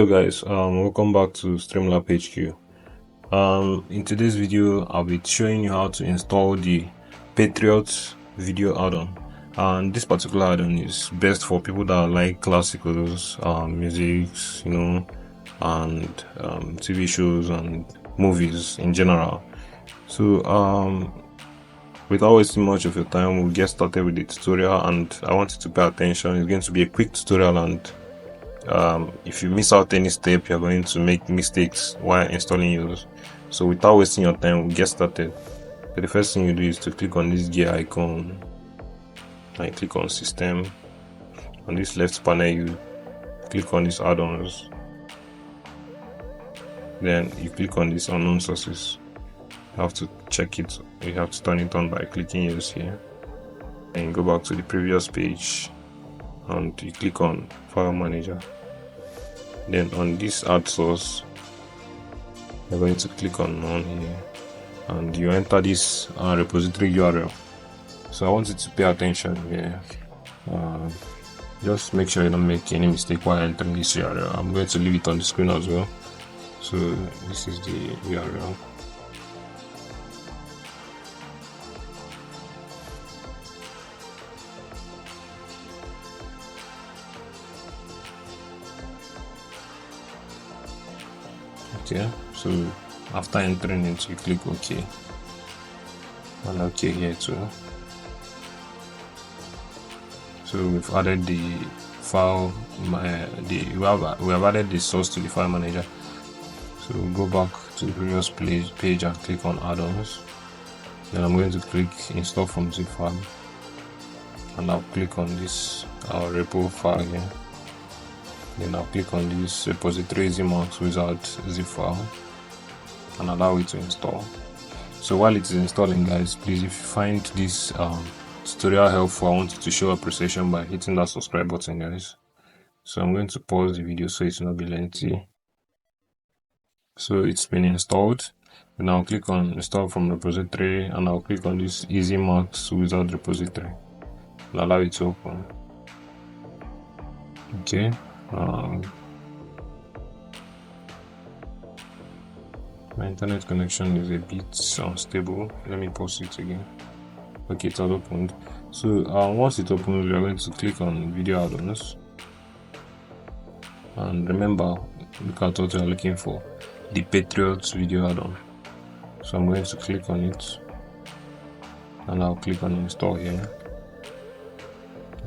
Hello guys, welcome back to Streamlab HQ. In today's video, I'll be showing you how to install the Patriot video add-on. And this particular add-on is best for people that like classicals, music, and TV shows and movies in general. So without wasting much of your time, we'll get started with the tutorial, and I want you to pay attention. It's going to be a quick tutorial, and if you miss out any step, you're going to make mistakes while installing yours. So without wasting your time, we'll get started. So the first thing you do is to click on this gear icon and click on system. On this left panel, you click on these add-ons, then you click on this unknown sources. You have to check it, you have to turn it on by clicking yes here, and you go back to the previous page and you click on file manager. Then on this add source, you're going to click on none here, and you enter this repository URL. So I want you to pay attention here. Just make sure you don't make any mistake while entering this URL. I'm going to leave it on the screen as well. So this is the URL. Okay, so after entering it, you click OK, and OK here too. So we've added the file, we have added the source to the file manager. So we'll go back to the previous page and click on add-ons. Then I'm going to click install from zip file, and I'll click on this repo file here. Then I'll click on this repository zmax wizard zip file and allow it to install. So while it is installing, guys, please, if you find this tutorial helpful, I want you to show appreciation by hitting that subscribe button, guys. So I'm going to pause the video so it will not be lengthy. So it's been installed. And I'll click on install from repository, and I'll click on this zmax wizard repository and allow it to open. Okay. My internet connection is a bit unstable. Let me pause it again. Okay, it has opened. So once it opens, we are going to click on video add-ons, and remember, look at what we are looking for, the Patriot video add-on. So I'm going to click on it, and I'll click on install here.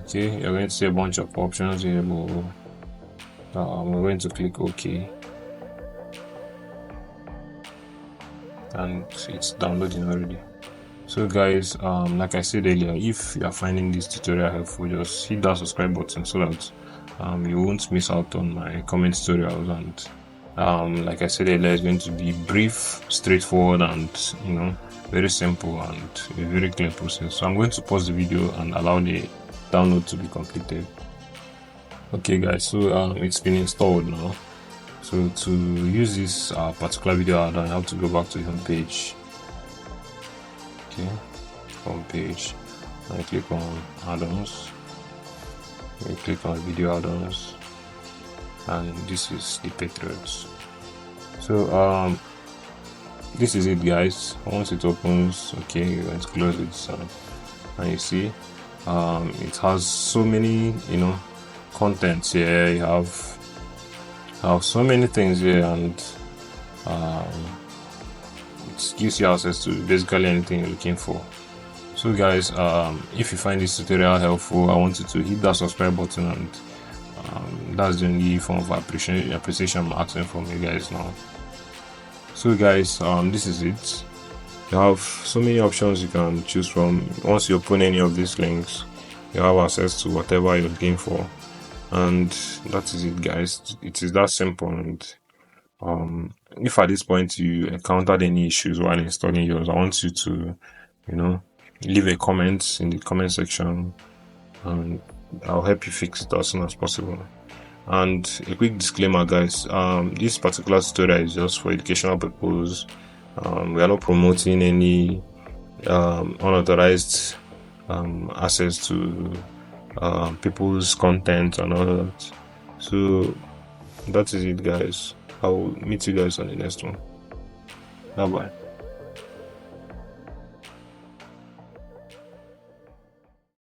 Okay, you're going to see a bunch of options here, but we're going to click OK, and it's downloading already. So guys, like I said earlier, if you are finding this tutorial helpful, just hit that subscribe button so that you won't miss out on my comment tutorials. And like I said earlier, it's going to be brief, straightforward, and very simple and a very clear process. So I'm going to pause the video and allow the download to be completed. Okay guys, so it's been installed now. So to use this particular video add-on, I have to go back to the home page. Okay, home page, and I click on add-ons. I click on video add-ons, and this is the Patriots. So this is it, guys. Once it opens, okay, you're going to close it, and you see it has so many contents here. You have so many things here, and it gives you access to basically anything you're looking for. So guys, if you find this tutorial helpful, I want you to hit that subscribe button, and that's the only form of appreciation I'm asking from you guys now. So guys, this is it. You have so many options you can choose from. Once you open any of these links, you have access to whatever you're looking for, and that is it, guys. It is that simple. And if at this point you encountered any issues while installing yours, I want you to leave a comment in the comment section, and I'll help you fix it as soon as possible. And a quick disclaimer, guys, this particular tutorial is just for educational purposes. We are not promoting any unauthorized access to people's content and all that. So That is it, guys. I will meet you guys on the next one. Bye bye.